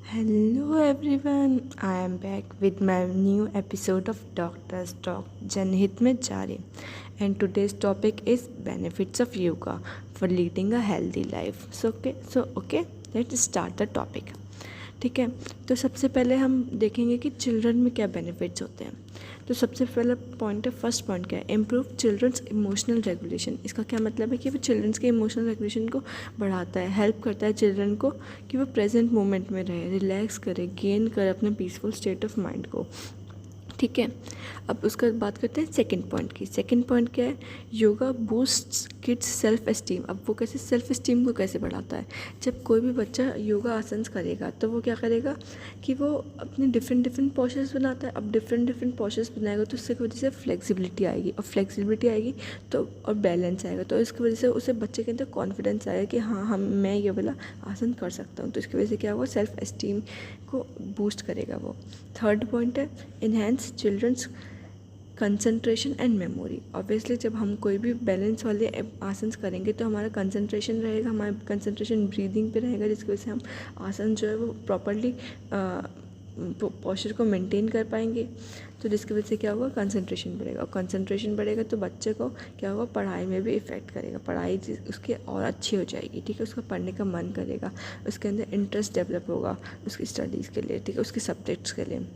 Hello everyone, I am back with my new episode of Doctor's Talk Janhit mein Jari, and today's topic is benefits of yoga for leading a healthy life. So let's start the topic. ठीक है, तो सबसे पहले हम देखेंगे कि children में क्या बेनिफिट्स होते हैं। तो सबसे पहला पॉइंट है, फर्स्ट पॉइंट क्या है, इम्प्रूव चिल्ड्रंस इमोशनल रेगुलेशन। इसका क्या मतलब है कि वो चिल्ड्रंस के इमोशनल रेगुलेशन को बढ़ाता है, हेल्प करता है चिल्ड्रन को कि वो प्रेजेंट मोमेंट में रहे, रिलैक्स करे, गेन करे अपने पीसफुल स्टेट ऑफ माइंड को। ठीक है, अब उसका बात करते हैं सेकंड पॉइंट की। सेकंड पॉइंट क्या है, yoga boosts kids self esteem. अब वो कैसे सेल्फ एस्टीम को कैसे बढ़ाता है, जब कोई भी बच्चा योगा आसन्स करेगा तो वो क्या करेगा कि वो अपने डिफरेंट पोस्चर्स बनाता है। अब डिफरेंट पोस्चर्स बनाएगा तो उससे वजह से फ्लेक्सिबिलिटी आएगी, और फ्लेक्सिबिलिटी आएगी तो और बैलेंस आएगा, तो इसकी वजह से उसे बच्चे के अंदर कॉन्फिडेंस आएगा कि हाँ मैं ये वाला आसन कर सकता हूँ। तो इसकी वजह से क्या होगा, सेल्फ एस्टीम को बूस्ट करेगा वो। थर्ड पॉइंट है, enhance children's concentration and memory. Obviously जब हम कोई भी बैलेंस वाले आसन करेंगे तो हमारा कंसंट्रेशन रहेगा, हमारा कंसंट्रेशन ब्रीदिंग पे रहेगा, जिसकी वजह से हम आसन जो है वो प्रॉपरली पोस्चर को मेंटेन कर पाएंगे। तो जिसकी वजह से क्या होगा, कंसंट्रेशन बढ़ेगा, और कंसंट्रेशन बढ़ेगा तो बच्चे को क्या होगा, पढ़ाई में भी इफ़ेक्ट करेगा, पढ़ाई उसकी और अच्छी हो जाएगी। ठीक है, उसका पढ़ने का मन करेगा, उसके अंदर इंटरेस्ट डेवलप होगा उसकी स्टडीज़ के लिए, ठीक है, उसके सब्जेक्ट्स के लिए।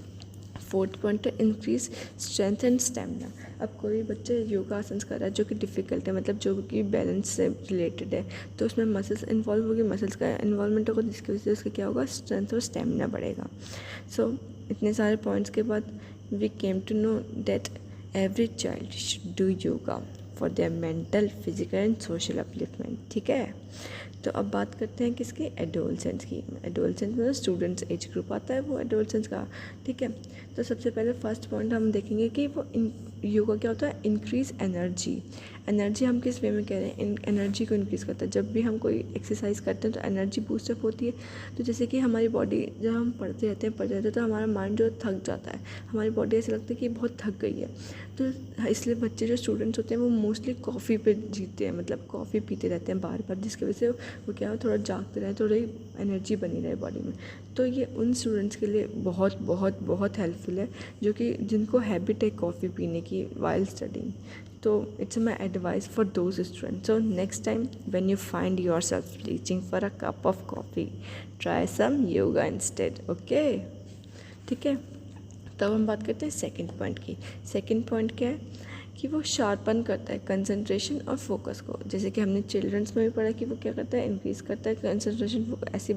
फोर्थ पॉइंट है, इंक्रीज स्ट्रेंथ एंड स्टेमिना। अब कोई बच्चा योगा आसन कर रहा है जो कि डिफ़िकल्ट है, मतलब जो कि बैलेंस से रिलेटेड है, तो उसमें मसल्स इन्वॉल्व होगी, मसल्स का इन्वॉल्वमेंट होगा, जिसकी वजह से उसका क्या होगा, स्ट्रेंथ और स्टेमिना बढ़ेगा। सो इतने सारे पॉइंट्स के बाद we came to know that every child should do yoga for their mental, physical and social upliftment. ठीक है, तो अब बात करते हैं किसकी, एडोलसेंस की। एडोलसेंस में स्टूडेंट्स एज ग्रुप आता है वो एडोलसेंस का। ठीक है, तो सबसे पहले फर्स्ट पॉइंट हम देखेंगे कि वो योगा क्या होता है, इंक्रीज एनर्जी। एनर्जी हम किस वे में कह रहे हैं, एनर्जी को इंक्रीज़ करता है। जब भी हम कोई एक्सरसाइज करते हैं तो एनर्जी बूस्टअप होती है। तो जैसे कि हमारी बॉडी, जब हम पढ़ते रहते हैं तो हमारा माइंड जो थक जाता है, हमारी बॉडी ऐसे लगता है कि बहुत थक गई है। तो इसलिए बच्चे जो स्टूडेंट्स होते हैं वो मोस्टली कॉफ़ी पे जीते हैं, मतलब कॉफ़ी पीते रहते हैं बार बार, जिसकी वजह से वो क्या है, थोड़ा जागते रहे, थोड़ी एनर्जी बनी रहे बॉडी में। तो ये उन स्टूडेंट्स के लिए बहुत बहुत बहुत हेल्पफुल है जो कि जिनको हैबिट है कॉफ़ी पीने की वाइल स्टडिंग। तो it's my advice for those students. So next time when you find yourself reaching for a cup of coffee, try some yoga instead. Okay, ठीक है, तब हम बात करते हैं सेकंड पॉइंट की। सेकंड पॉइंट क्या है कि वो शार्पन करता है कंसंट्रेशन और फोकस को। जैसे कि हमने चिल्ड्रंस में भी पढ़ा कि वो क्या करता है, इंक्रीज़ करता है कंसंट्रेशन फोकस,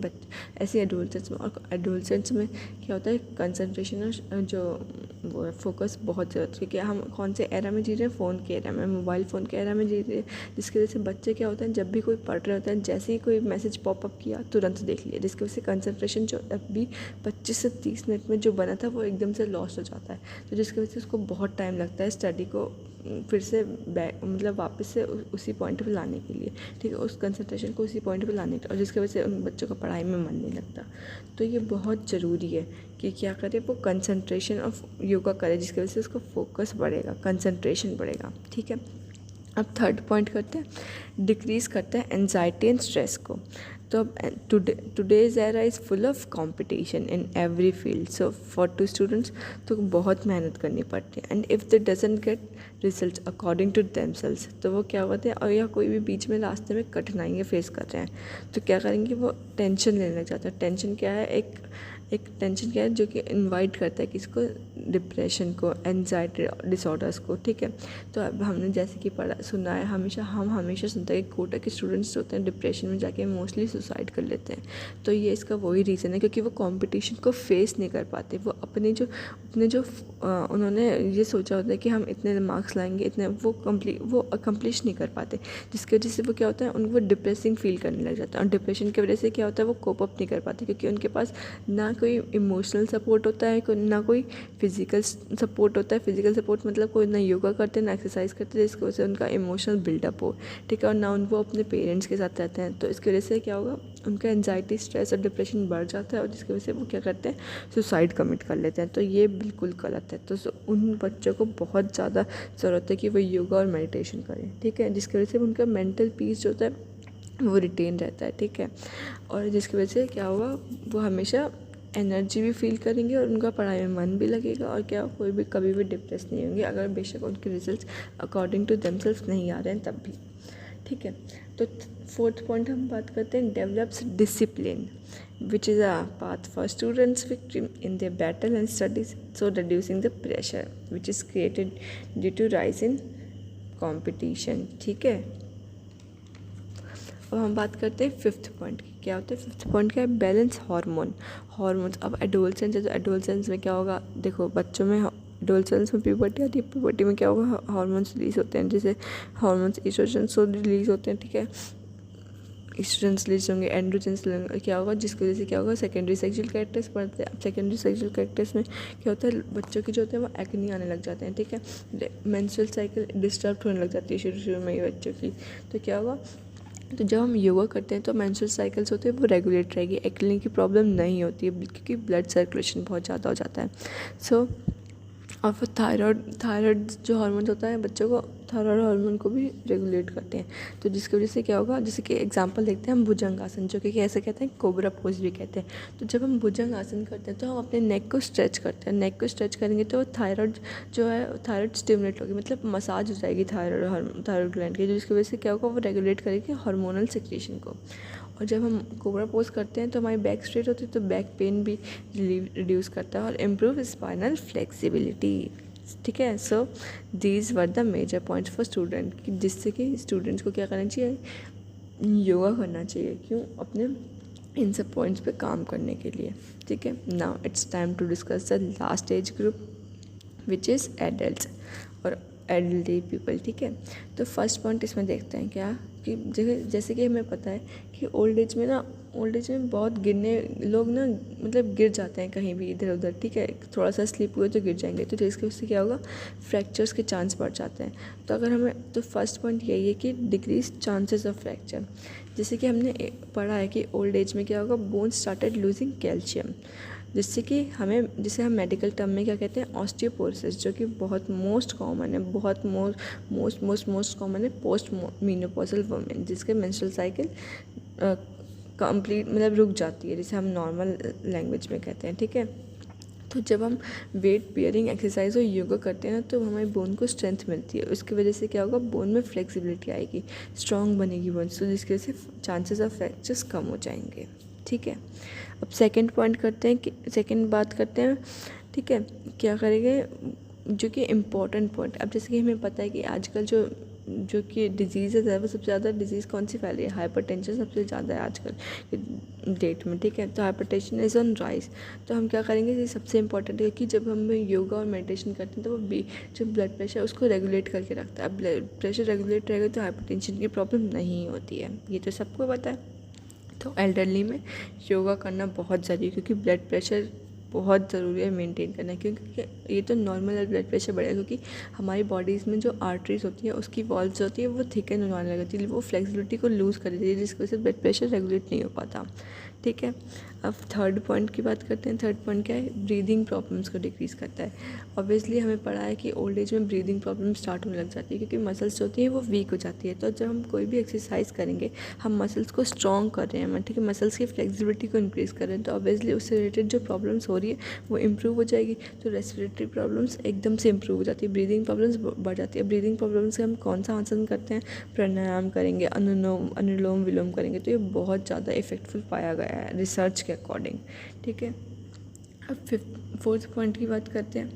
ऐसी एडोलसेंट्स में। और एडोलसेंट्स में क्या होता है, कंसंट्रेशन और जो वो है फोकस बहुत ज़्यादा, क्योंकि हम कौन से एरा में जी रहे हैं, फ़ोन के एरा में, मोबाइल फ़ोन के एरा में जी रहे हैं, जिसकी वजह से बच्चे क्या होता है, जब भी कोई पढ़ रहे होते हैं, जैसे ही कोई मैसेज पॉपअप किया तुरंत देख लिया, जिसकी वजह से कंसंट्रेशन जो अभी 25 से 30 मिनट में जो बना था वो एकदम से लॉस्ट हो जाता है। तो जिसकी वजह से उसको बहुत टाइम लगता है स्टडी को फिर से मतलब वापस से उसी पॉइंट पे लाने के लिए, ठीक है, उस कंसंट्रेशन को उसी पॉइंट पे लाने के लिए, और जिसकी वजह से उन बच्चों का पढ़ाई में मन नहीं लगता। तो ये बहुत ज़रूरी है कि क्या करे, वो कंसंट्रेशन ऑफ योगा करे, जिसकी वजह से उसका फोकस बढ़ेगा, कंसंट्रेशन बढ़ेगा। ठीक है, अब थर्ड पॉइंट करते हैं, डिक्रीज़ करता है एनजाइटी एंड स्ट्रेस को। तो अब today's era is full of competition in every field, so for to students तो बहुत मेहनत करनी पड़ती है, and if they doesn't get result according to themselves, तो वो क्या होते हैं, और या कोई भी बीच में रास्ते में कठिनाइयाँ फेस कर रहे हैं तो क्या करेंगे, वो टेंशन लेने लग जाता है। टेंशन क्या है, एक टेंशन क्या है जो कि इनवाइट करता है किसको, डिप्रेशन को, एनजाइटी डिसऑर्डर्स को। ठीक है, तो अब हमने जैसे कि पढ़ा सुना है, हम हमेशा सुनते हैं कि कोटा के स्टूडेंट्स होते हैं डिप्रेशन में जाके मोस्टली सुसाइड कर लेते हैं। तो ये इसका वही रीज़न है, क्योंकि वो कंपटीशन को फेस नहीं कर पाते। वो अपने जो उन्होंने ये सोचा होता है कि हम इतने मार्क्स लाएंगे, इतने वो अकम्प्लिश नहीं कर पाते, जिसकी वजह से वो क्या होता है, उनको डिप्रेसिंग फील करने लग जाता है। और डिप्रेशन की वजह से क्या होता है, वो कोप अप नहीं कर पाते, क्योंकि उनके पास ना कोई इमोशनल सपोर्ट होता है, ना कोई फिजिकल सपोर्ट होता है। फिजिकल सपोर्ट मतलब कोई ना योगा करते ना एक्सरसाइज करते, जिसकी वजह से उनका इमोशनल बिल्डअप हो, ठीक है, और ना वो अपने पेरेंट्स के साथ रहते हैं। तो इसकी वजह से क्या होगा, उनका एंजाइटी, स्ट्रेस और डिप्रेशन बढ़ जाता है, और जिसकी वजह से वो क्या करते हैं, सुसाइड कमिट कर लेते हैं। तो ये बिल्कुल गलत है। तो उन बच्चों को बहुत ज़्यादा ज़रूरत है कि वो योगा और मेडिटेशन करें, ठीक है, जिसकी वजह से उनका मेंटल पीस जो होता है वो रिटेन रहता है। ठीक है, और जिसकी वजह से क्या होगा, वो हमेशा एनर्जी भी फील करेंगे और उनका पढ़ाई में मन भी लगेगा, और क्या कोई भी कभी भी डिप्रेस नहीं होंगे अगर बेशक उनके रिजल्ट्स अकॉर्डिंग टू देमसेल्फ नहीं आ रहे हैं तब भी। ठीक है, तो फोर्थ पॉइंट हम बात करते हैं develops discipline which is a path for students victory in their battle and studies, so reducing the pressure which is created due to rise in competition. ठीक है, अब हम बात करते हैं फिफ्थ पॉइंट की। क्या होता है फिफ्थ पॉइंट? क्या है? Balance hormones. अब एडोलसेंस है तो एडोलसेंस में क्या होगा? देखो बच्चों में एडोलसेंस में प्यूबर्टी आती है, प्यूबर्टी में क्या होगा? हार्मोन्स रिलीज होते हैं, जैसे हार्मोन्स ईस्ट्रोजन सो रिलीज होते हैं। ठीक है, ईस्ट्रोजन्स रिलीज होंगे, एंड्रोजन्स क्या होगा जिसकी वजह से क्या होगा? सेकेंडरी सेक्सुअल कैरेक्टर्स बढ़ते हैं। अब सेकेंडरी सेक्सुअल कैरेक्टर्स में क्या होता है? बच्चों की जो होते हैं वो एक्ने आने लग जाते हैं। ठीक है, मेंस्ट्रुअल साइकिल डिस्टर्ब होने लग जाती है शुरू में ही बच्चों की। तो क्या होगा? तो जब हम योगा करते हैं तो मेंस्ट्रुअल साइकिल्स होते हैं वो रेगुलेट रहेगी, एक्ने की प्रॉब्लम नहीं होती है क्योंकि ब्लड सर्कुलेशन बहुत ज़्यादा हो जाता है। सो और फिर थायराइड जो हार्मोन होता है बच्चों को, थायराइड हार्मोन को भी रेगुलेट करते हैं। तो जिसकी वजह से क्या होगा? जैसे कि एग्जांपल देखते हैं हम भुजंग आसन, जो कि कैसे कहते हैं? कोबरा पोज भी कहते हैं। तो जब हम भुजंग आसन करते हैं तो हम अपने नेक को स्ट्रेच करते हैं, नेक को स्ट्रेच करेंगे तो थायराइड जो है थायराइड स्टिमुलेट होगी, मतलब मसाज हो जाएगी थायराइड ग्लैंड की, जिसकी वजह से क्या होगा? वो रेगुलेट करेगी हार्मोनल सिक्रेशन को। और जब हम कोबरा पोज करते हैं तो हमारी बैक स्ट्रेट होती है तो बैक पेन भी रिड्यूस करता है और इम्प्रूव स्पाइनल फ्लेक्सिबिलिटी। ठीक है, so these were the major points for student, कि जिससे कि स्टूडेंट्स को क्या करना चाहिए? योगा करना चाहिए। क्यों? अपने इन सब पॉइंट्स पे काम करने के लिए। ठीक है, now it's time to discuss the last age group which is adult or एडल्टी पीपल। ठीक है, तो फर्स्ट पॉइंट इसमें देखते हैं क्या कि जैसे कि हमें पता है कि ओल्ड एज में बहुत गिरने लोग ना, मतलब गिर जाते हैं कहीं भी इधर उधर। ठीक है, थोड़ा सा स्लिप हुए तो गिर जाएंगे, तो इसकी वजह से क्या होगा? फ्रैक्चर्स के चांस बढ़ जाते हैं। तो अगर हमें, तो फर्स्ट पॉइंट यही है कि डिक्रीज चांसेस ऑफ फ्रैक्चर। जैसे कि हमने पढ़ा है कि ओल्ड एज में क्या होगा? बोन्स स्टार्टेड लूजिंग कैल्शियम, जिसे हम मेडिकल टर्म में क्या कहते हैं? ऑस्टियोपोरोसिस, जो कि बहुत मोस्ट कॉमन है, बहुत मोस्ट कॉमन है पोस्ट मीनोपॉजल वुमेन, जिसके मेंस्ट्रुअल साइकिल कंप्लीट मतलब रुक जाती है, जिसे हम नॉर्मल लैंग्वेज में कहते हैं। ठीक है, तो जब हम वेट बियरिंग एक्सरसाइज और योगा करते हैं ना तो हमारी बोन को स्ट्रेंथ मिलती है, उसकी वजह से क्या होगा? बोन में फ्लेक्सिबिलिटी आएगी, स्ट्रॉन्ग बनेगी बोन, तो जिसकी वजह से चांसेस ऑफ फ्रैक्चर्स कम हो जाएंगे। ठीक है, अब सेकंड बात करते हैं। ठीक है, क्या करेंगे? जो कि इम्पोर्टेंट पॉइंट, अब जैसे कि हमें पता है कि आजकल जो कि डिजीज़ है वो सबसे ज़्यादा डिजीज़ कौन सी फैल रही है? हाइपरटेंशन सबसे ज़्यादा है आजकल की डेट में। ठीक है, तो हाइपरटेंशन इज़ ऑन राइज। तो हम क्या करेंगे? ये सबसे इम्पोर्टेंट है कि जब हम योगा और मेडिटेशन करते हैं तो वो जो ब्लड प्रेशर है उसको रेगुलेट करके रखता है। अब ब्लड प्रेशर रेगुलेट रहेगा तो हाइपरटेंशन की प्रॉब्लम नहीं होती है, ये तो सबको पता है। तो एल्डरली में योगा करना बहुत ज़रूरी है क्योंकि ब्लड प्रेशर बहुत ज़रूरी है मेंटेन करना, क्योंकि ये तो नॉर्मल ब्लड प्रेशर बढ़ेगा क्योंकि हमारी बॉडीज़ में जो आर्टरीज होती है उसकी वॉल्स होती है वो थिकन होने लगती है, वो फ्लेक्सिबिलिटी को लूज़ कर देती है, जिसकी वजह से ब्लड प्रेशर रेगुलेट नहीं हो पाता। ठीक है, अब थर्ड पॉइंट की बात करते हैं। थर्ड पॉइंट क्या है? ब्रीदिंग प्रॉब्लम्स को डिक्रीज़ करता है। ऑब्वियसली हमें पढ़ा है कि ओल्ड एज में ब्रीदिंग प्रॉब्लम स्टार्ट होने लग जाती है क्योंकि मसल्स होती हैं वो वीक हो जाती है। तो जब हम कोई भी एक्सरसाइज करेंगे हम मसल्स को स्ट्रॉन्ग कर रहे हैं, ठीक है, मसल्स की फ्लेक्सिबिलिटी को इंक्रीज़ कर रहे हैं, तो ऑब्वियसली उससे रिलेटेड जो प्रॉब्लम्स हो रही है वो इम्प्रूव हो जाएगी। तो रेस्पिरेटरी प्रॉब्लम्स एकदम से इम्प्रूव हो जाती है, ब्रीदिंग प्रॉब्लम्स बढ़ जाती है। ब्रीदिंग प्रॉब्लम्स से हम कौन सा आसन करते हैं? प्राणायाम करेंगे, अनुलोम विलोम करेंगे, तो ये बहुत ज़्यादा इफेक्टफुल पाया गया है रिसर्च के अकॉर्डिंग। ठीक है, अब फोर्थ पॉइंट की बात करते हैं।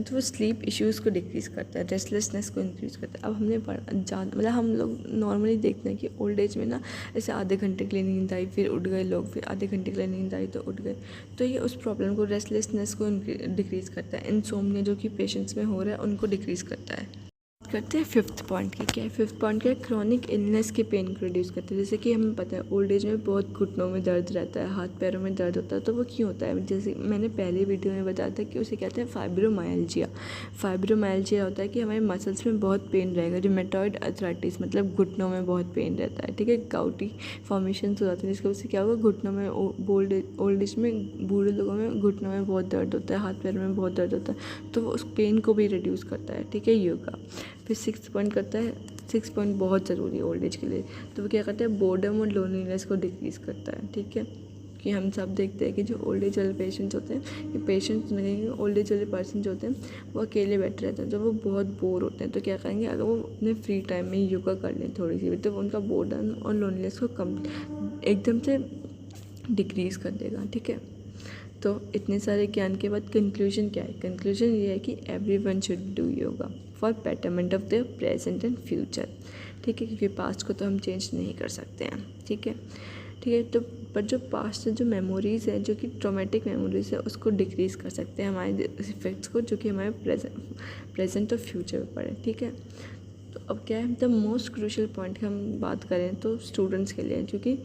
तो वो स्लीप इश्यूज़ को डिक्रीज़ करता है, रेस्टलेसनेस को इंक्रीज़ करता है। अब हमने मतलब हम लोग नॉर्मली देखते हैं कि ओल्ड एज में ना ऐसे आधे घंटे के लिए नींद आई फिर उठ गए लोग, फिर आधे घंटे के लिए नींद आई तो उठ गए, तो ये उस प्रॉब्लम को, रेस्टलेसनेस को डिक्रीज़ करता है। इंसोम्निया जो कि पेशेंट्स में हो रहा है उनको डिक्रीज़ करता है। करते हैं फिफ्थ पॉइंट की। क्या है फिफ्थ पॉइंट? क्या है? क्रॉनिक इलनेस के पेन को रिड्यूस करते हैं। जैसे कि हमें पता है ओल्ड एज में बहुत घुटनों में दर्द रहता है, हाथ पैरों में दर्द होता है, तो वो क्यों होता है? जैसे मैंने पहले वीडियो में बताया था कि उसे कहते हैं फाइब्रोमाइल्जिया। फाइब्रोमाइल्जिया होता है कि हमारे मसल्स में बहुत पेन रहेगा, रिमेटॉइड अर्थराइटिस मतलब घुटनों में बहुत पेन रहता है। ठीक है, गाउटी फॉर्मेशन हो जाते हैं जिसकी वजह से क्या होगा? घुटनों में ओल्ड एज में बूढ़े लोगों में घुटनों में बहुत दर्द होता है, हाथ पैरों में बहुत दर्द होता है, तो वो उस पेन को भी रिड्यूस करता है। ठीक है, योगा। फिर सिक्स पॉइंट बहुत ज़रूरी है ओल्ड एज के लिए, तो वो क्या करता है? बोर्डम और लोनलीनेस को डिक्रीज़ करता है। ठीक है, क्योंकि हम सब देखते हैं कि जो ओल्ड एज वाले पेशेंट्स होते हैं, ये पेशेंट्स नहीं, ओल्ड एज वाले पर्सन जो होते हैं वो अकेले बैठे रहते हैं, जब वो बहुत बोर होते हैं तो क्या करेंगे, अगर वो अपने फ्री टाइम में योगा कर लें थोड़ी सी भी, तो उनका बोर्डन और लोनलीनेस को कम एकदम से डिक्रीज़ कर देगा। ठीक है, तो इतने सारे ज्ञान के बाद कंक्लूजन क्या है? कंक्लूजन ये है कि everyone should do yoga for betterment of their present and future. ठीक है, क्योंकि पास्ट को तो हम चेंज नहीं कर सकते हैं। ठीक है, ठीक है, तो पर जो पास्ट से जो मेमोरीज़ है, जो कि ट्रॉमेटिक मेमोरीज़ है, उसको डिक्रीज़ कर सकते हैं हमारे इफेक्ट्स को, जो कि हमारे प्रेजेंट और फ्यूचर में पड़े। ठीक है, तो अब क्या है, द मोस्ट क्रूशियल पॉइंट की हम बात करें तो स्टूडेंट्स के लिए, क्योंकि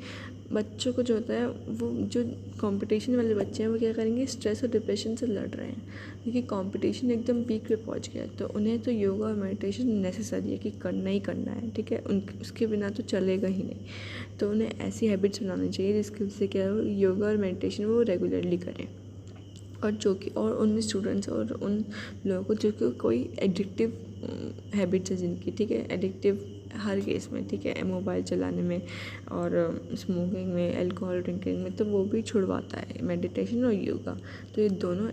बच्चों को जो होता है, वो जो कंपटीशन वाले बच्चे हैं वो क्या करेंगे, स्ट्रेस और डिप्रेशन से लड़ रहे हैं, क्योंकि कंपटीशन एकदम पीक पे पहुंच गया है, तो उन्हें तो योगा और मेडिटेशन नेसेसरी है कि करना ही करना है। ठीक है, उसके बिना तो चलेगा ही नहीं। तो उन्हें ऐसी हैबिट्स बनानी चाहिए जिसकी वजह से क्या हो, योगा और मेडिटेशन वो रेगुलरली करें, और जो कि और उन स्टूडेंट्स और उन लोगों को जो कि कोई एडिक्टिव हैबिट्स है जिनकी, ठीक है, एडिक्टिव हर केस में, ठीक है, मोबाइल चलाने में और स्मोकिंग में, अल्कोहल ड्रिंकिंग में, तो वो भी छुड़वाता है मेडिटेशन और योगा। तो ये दोनों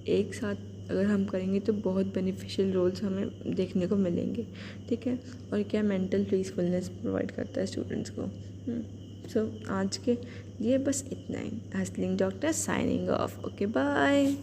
एक साथ अगर हम करेंगे तो बहुत बेनिफिशियल रोल्स हमें देखने को मिलेंगे। ठीक है, और क्या मेंटल पीसफुलनेस प्रोवाइड करता है स्टूडेंट्स को। सो आज के लिए बस इतना ही। हसलिंग doctor signing off. Okay, bye.